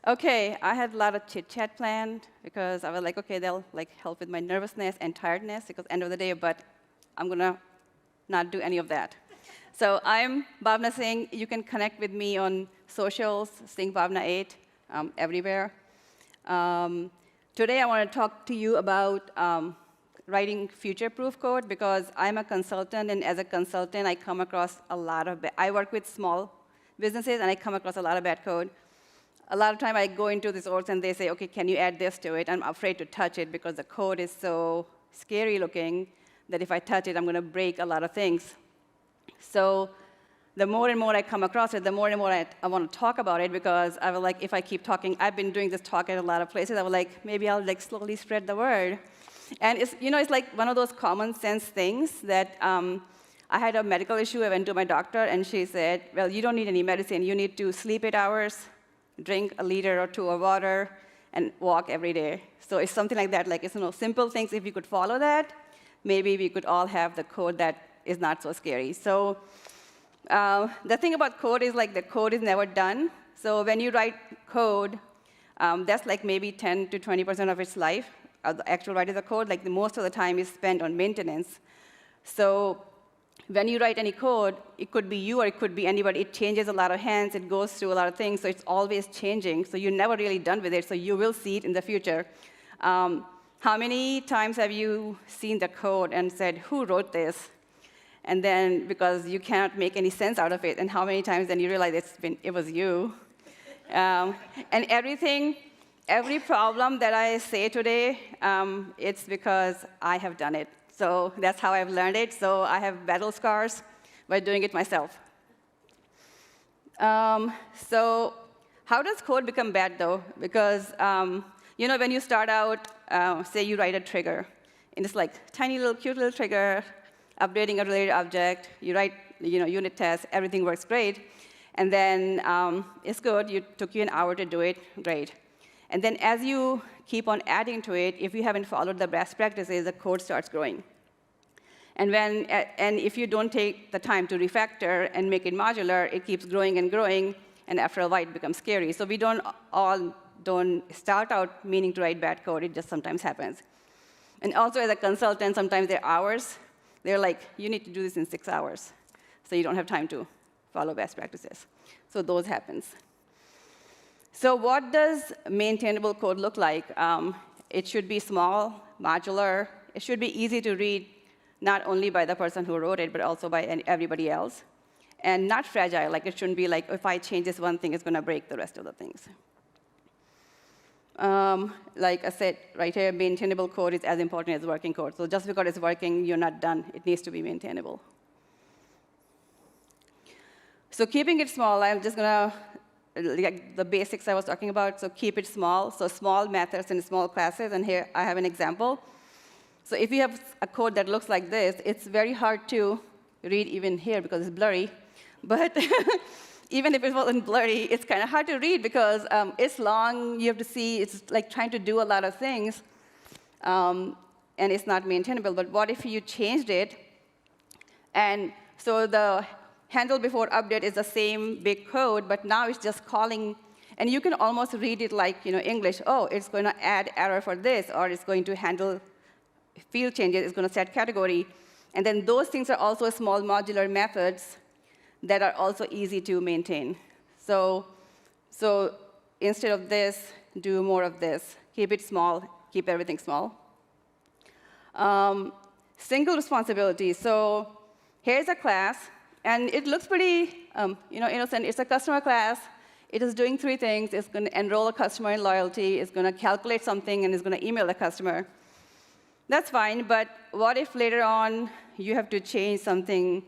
Okay, I had a lot of chit-chat planned because I was like, okay, they'll help with my nervousness and tiredness because end of the day, but I'm going to not do any of that. So I'm Bhavana Singh. You can connect with me on socials, Singh Bhavana 8, everywhere. Today I want to talk to you about writing future-proof code because I'm a consultant, and as a consultant, I come across a lot of I work with small businesses, and I come across a lot of bad code. A lot of time I go into these orgs and they say, okay, can you add this to it? I'm afraid to touch it because the code is so scary looking that if I touch it, I'm going to break a lot of things. So the more and more I come across it, the more and more I want to talk about it because I was like, if I keep talking, I've been doing this talk at a lot of places. I was like, maybe I'll slowly spread the word. And it's like one of those common sense things that I had a medical issue. I went to my doctor, and she said, well, you don't need any medicine. You need to sleep 8 hours, drink a liter or 2 of water, and walk every day. So it's something like that. Like, it's simple things. If we could follow that, maybe we could all have the code that is not so scary. So the thing about code is the code is never done. So when you write code, that's maybe 10 to 20% of its life. The actual writing of the code, most of the time is spent on maintenance. So when you write any code, it could be you or it could be anybody. It changes a lot of hands. It goes through a lot of things. So it's always changing. So you're never really done with it. So you will see it in the future. How many times have you seen the code and said, who wrote this? And then, because you cannot make any sense out of it, and how many times then you realize it was you? And every problem that I say today, it's because I have done it. So that's how I've learned it. So I have battle scars by doing it myself. So how does code become bad, though? Because when you start out, say you write a trigger, and it's tiny little, cute little trigger, updating a related object, you write unit tests, everything works great, and then it's good, took you an hour to do it, great. And then as you keep on adding to it, if you haven't followed the best practices, the code starts growing. And if you don't take the time to refactor and make it modular, it keeps growing and growing, and after a while it becomes scary. So we don't start out meaning to write bad code, it just sometimes happens. And also as a consultant, sometimes there are hours. They're like, you need to do this in 6 hours. So you don't have time to follow best practices. So those happens. So what does maintainable code look like? It should be small, modular. It should be easy to read, not only by the person who wrote it, but also by everybody else. And not fragile. It shouldn't be if I change this one thing, it's going to break the rest of the things. Like I said, right here, maintainable code is as important as working code. So just because it's working, you're not done. It needs to be maintainable. So keeping it small, I'm just going to, the basics I was talking about, so keep it small. So small methods and small classes, and here I have an example. So if you have a code that looks like this, it's very hard to read even here because it's blurry. But even if it wasn't blurry, it's kind of hard to read because it's long. You have to see. It's trying to do a lot of things, and it's not maintainable. But what if you changed it? And so the handle before update is the same big code, but now it's just calling. And you can almost read it like English. Oh, it's going to add error for this, or it's going to handle field changes. It's going to set category. And then those things are also small modular methods that are also easy to maintain. So instead of this, do more of this. Keep it small. Keep everything small. Single responsibility. So here's a class. And it looks pretty innocent. It's a customer class. It is doing 3 things. It's going to enroll a customer in loyalty. It's going to calculate something, and it's going to email the customer. That's fine. But what if later on you have to change something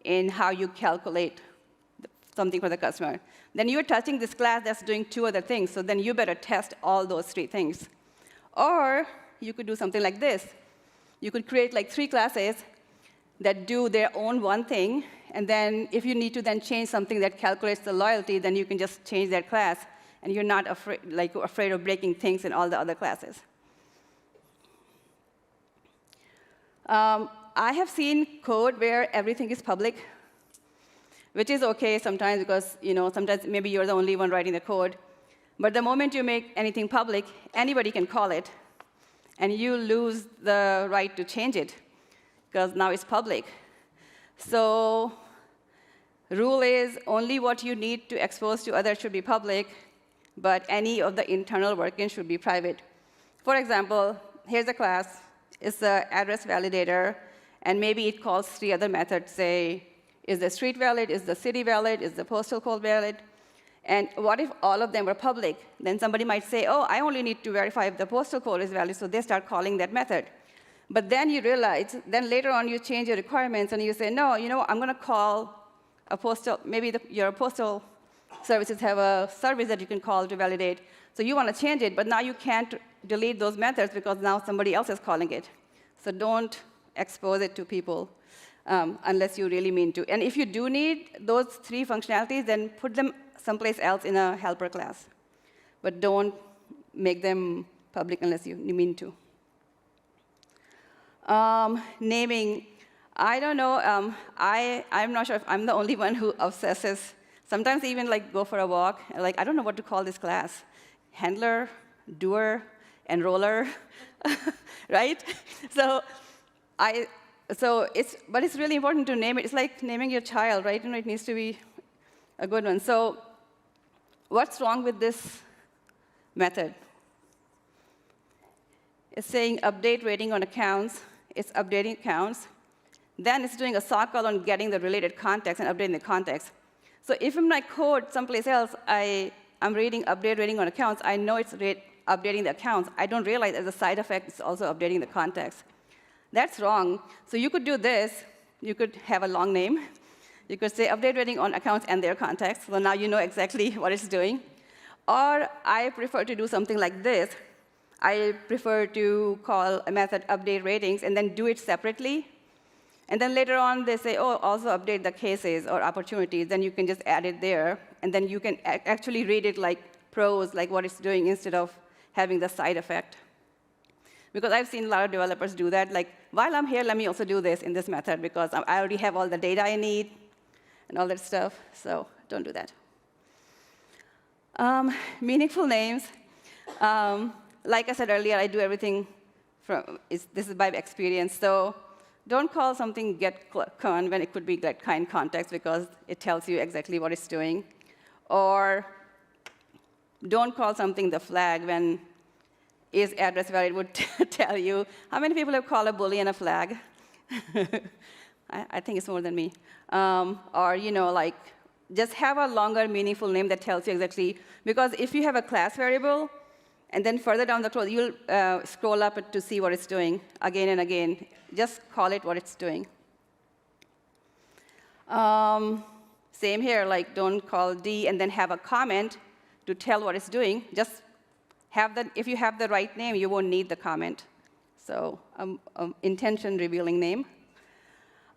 in how you calculate something for the customer? Then you're touching this class that's doing 2 other things. So then you better test all those 3 things. Or you could do something like this. You could create 3 classes that do their own one thing. And then if you need to then change something that calculates the loyalty, then you can just change that class. And you're not afraid of breaking things in all the other classes. I have seen code where everything is public, which is OK sometimes because sometimes maybe you're the only one writing the code. But the moment you make anything public, anybody can call it, and you lose the right to change it, because now it's public. So rule is only what you need to expose to others should be public, but any of the internal workings should be private. For example, here's a class. It's the address validator, and maybe it calls 3 other methods, say, is the street valid, is the city valid, is the postal code valid? And what if all of them were public? Then somebody might say, oh, I only need to verify if the postal code is valid, so they start calling that method. But then you realize, then later on you change your requirements, and you say, no, I'm going to call a postal, maybe your postal services have a service that you can call to validate. So you want to change it, but now you can't delete those methods because now somebody else is calling it. So don't expose it to people unless you really mean to. And if you do need those 3 functionalities, then put them someplace else in a helper class. But don't make them public unless you mean to. Naming, I don't know. I'm not sure if I'm the only one who obsesses. Sometimes I even go for a walk. I don't know what to call this class. Handler, doer, enroller, right? But it's really important to name it. It's like naming your child, right? It needs to be a good one. So what's wrong with this method? It's saying update rating on accounts. It's updating accounts. Then it's doing a sock call on getting the related context and updating the context. So if in my code someplace else I'm reading update rating on accounts, I know it's updating the accounts. I don't realize as a side effect it's also updating the context. That's wrong. So you could do this. You could have a long name. You could say update rating on accounts and their context. So now you know exactly what it's doing. Or I prefer to do something like this. I prefer to call a method update ratings and then do it separately. And then later on, they say, oh, also update the cases or opportunities. Then you can just add it there. And then you can actually read it like prose, like what it's doing, instead of having the side effect. Because I've seen a lot of developers do that. Like, while I'm here, let me also do this in this method, because I already have all the data I need and all that stuff. So don't do that. Meaningful names. Like I said earlier, I do everything this is by experience. So don't call something getCon when it could be getKind context, because it tells you exactly what it's doing. Or don't call something the flag when is address valid would tell you. How many people have called a Boolean a flag? I think it's more than me. Or just have a longer, meaningful name that tells you exactly. Because if you have a class variable, and then further down the code, you'll scroll up to see what it's doing again and again. Just call it what it's doing. Same here, don't call D and then have a comment to tell what it's doing. Just if you have the right name, you won't need the comment. So intention revealing name.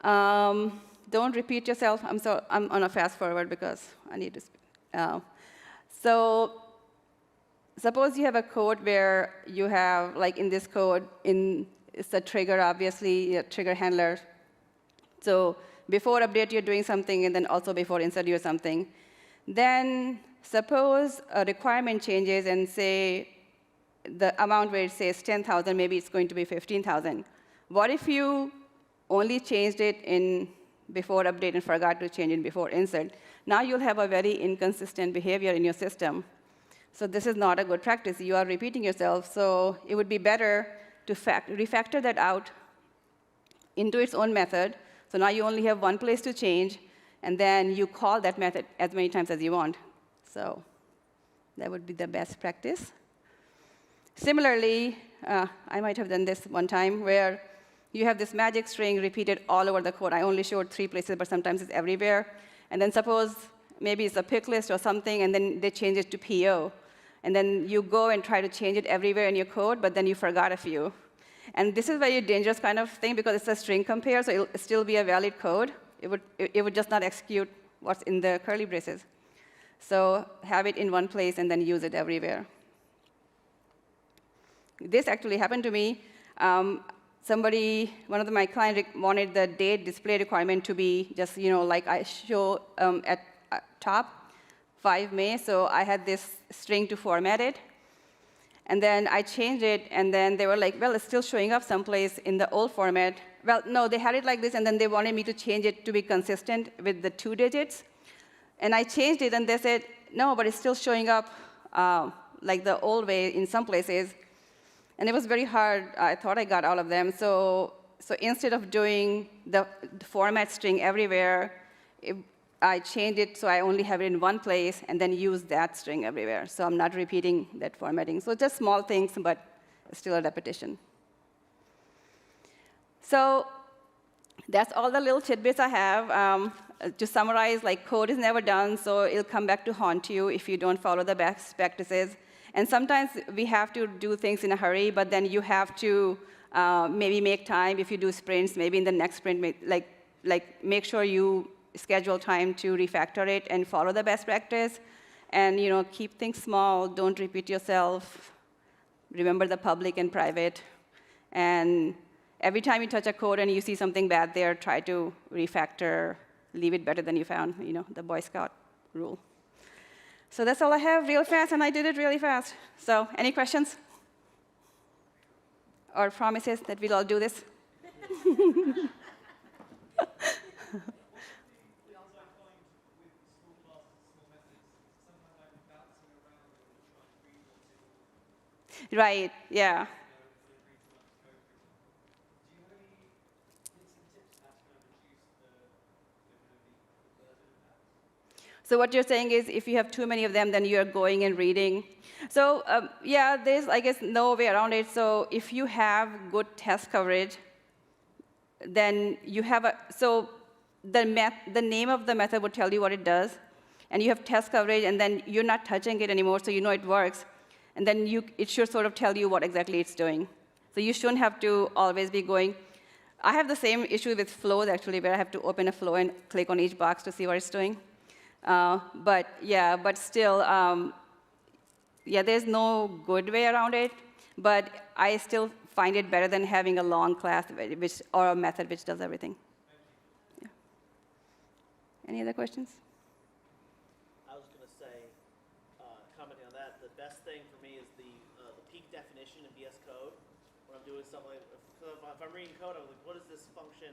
Don't repeat yourself. I'm on a fast forward because I need to. So suppose you have a code where you have, in this code, it's a trigger, obviously, a trigger handler. So before update, you're doing something, and then also before insert, you're something. Then suppose a requirement changes, and say the amount where it says 10,000, maybe it's going to be 15,000. What if you only changed it in before update and forgot to change it before insert? Now you'll have a very inconsistent behavior in your system. So this is not a good practice. You are repeating yourself. So it would be better to refactor that out into its own method. So now you only have one place to change, and then you call that method as many times as you want. So that would be the best practice. Similarly, I might have done this one time, where you have this magic string repeated all over the code. I only showed 3 places, but sometimes it's everywhere. And then suppose maybe it's a pick list or something, and then they change it to PO. And then you go and try to change it everywhere in your code, but then you forgot a few. And this is a very dangerous kind of thing, because it's a string compare, so it'll still be a valid code. It would just not execute what's in the curly braces. So have it in one place and then use it everywhere. This actually happened to me. One of my clients wanted the date display requirement to be just, like I show at top 5 May, so I had this string to format it. And then I changed it, and then they were like, well, it's still showing up someplace in the old format. Well, no, they had it like this, and then they wanted me to change it to be consistent with the 2 digits. And I changed it, and they said, no, but it's still showing up like the old way in some places. And it was very hard. I thought I got all of them. So instead of doing the format string everywhere, I changed it so I only have it in one place, and then use that string everywhere. So I'm not repeating that formatting. So just small things, but still a repetition. So that's all the little tidbits I have. To summarize, like, code is never done, so it'll come back to haunt you if you don't follow the best practices. And sometimes we have to do things in a hurry, but then you have to maybe make time. If you do sprints, maybe in the next sprint, make sure you schedule time to refactor it and follow the best practice. And keep things small. Don't repeat yourself. Remember the public and private. And every time you touch a code and you see something bad there, try to refactor. Leave it better than you found, the Boy Scout rule. So that's all I have, real fast, and I did it really fast. So any questions? Or promises that we'll all do this? Right, yeah. So what you're saying is, if you have too many of them, then you're going and reading. So yeah, there's, I guess, no way around it. So if you have good test coverage, then you have so the name of the method would tell you what it does. And you have test coverage, and then you're not touching it anymore, so you know it works. And then it should sort of tell you what exactly it's doing. So you shouldn't have to always be going. I have the same issue with flows, actually, where I have to open a flow and click on each box to see what it's doing. But still, there's no good way around it. But I still find it better than having a long class or a method which does everything. Yeah. Any other questions? I was going to say, commenting on that, the best thing for me is the peak definition in VS Code. When I'm doing something, if I'm reading code, I'm like, what does this function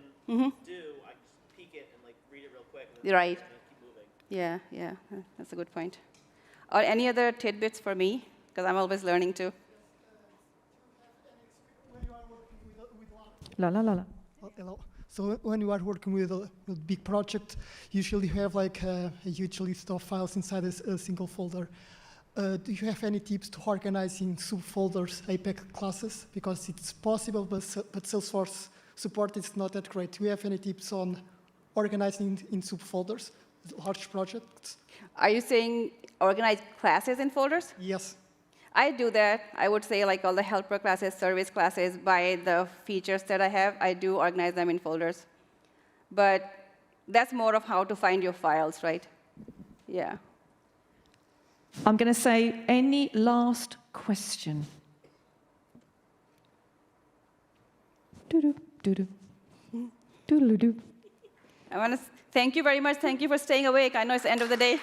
do? I can just peek it and read it real quick. And then right. Keep moving. Yeah, that's a good point. Or any other tidbits for me? Because I'm always learning too. Hello. So when you are working with a big project, usually you have a huge list of files inside a single folder. Do you have any tips to organizing subfolders, APEC classes? Because it's possible, but Salesforce support is not that great. Do you have any tips on organizing in subfolders, large projects? Are you saying organize classes in folders? Yes. I do that. I would say all the helper classes, service classes, by the features that I have, I do organize them in folders. But that's more of how to find your files, right? Yeah. I'm going to say, any last question? Doo-doo, doo-doo. Doo-doo-doo. I want to thank you very much. Thank you for staying awake. I know it's the end of the day.